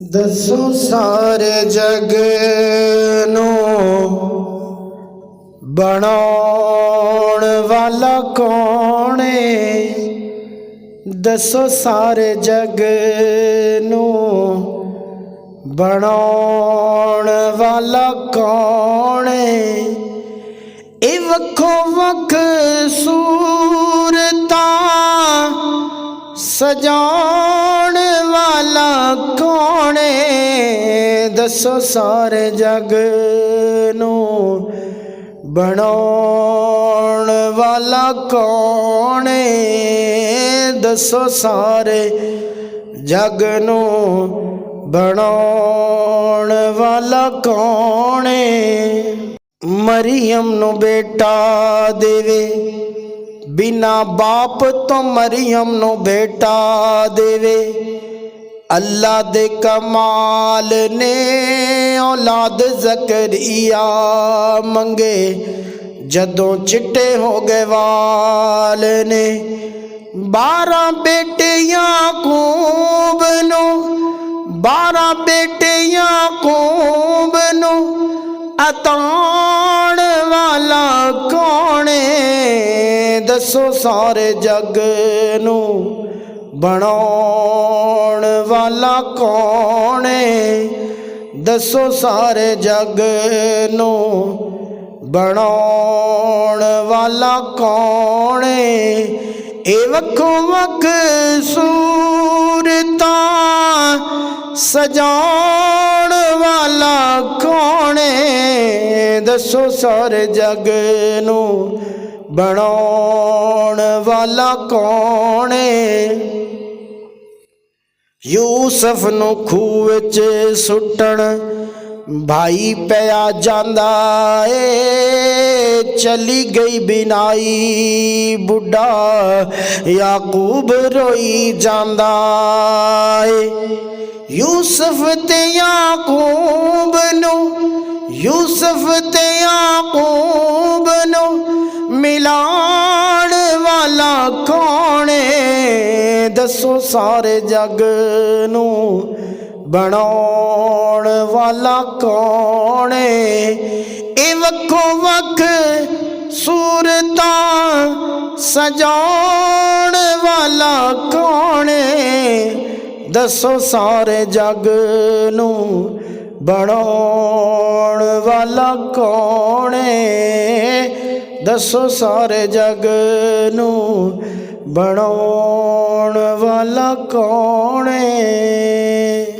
दसो सारे जग नूं बनाउण वाला कौन है। दसो सारे जग नूं बनाउण वाला कौन है। ए वखो वख सूरतां सजाउण वाला कौन है। दसो सारे जग नूं बनाउण वाला कौन है। दसो सारे जग नूं बनाउण वाला कौन है। मरियम नूं बेटा देवे बिना बाप तो मरियम नूं बेटा देवे। अल्लाह दे कमाल ने औलाद ज़करिया मंगे जदों चिट्टे हो गए वाल ने। 12 बेटे याकूब नूं 12 बेटे याकूब नूं अताण वाला कौन है। दसो सारे जग नूं बनाउण वाला कौन है। दसो सारे जग नूं बनाउण वाला कौन है। ए वखो वख सूरतां सजाउण वाला कौन है। दसो सारे जग नूं बनाउण वाला कौन है। यूसुफ नूं खूह विच सुट्टण भाई पिया जांदा ए। चली गई बिनाई बुढ़ा याकूब रोई जांदा ए। यूसुफ ते याकूब नूं यूसुफ ते याकूब नूं मिलाण वाला कौन है। दसो सारे जग नूं बनाउण वाला कौन है। ए वखो वख सूरतां सजाउण वाला कौन है। दसो सारे जग नूं बनाउण वाला कौन है। दसो सारे जग नूं बनाउण वाला कौन है।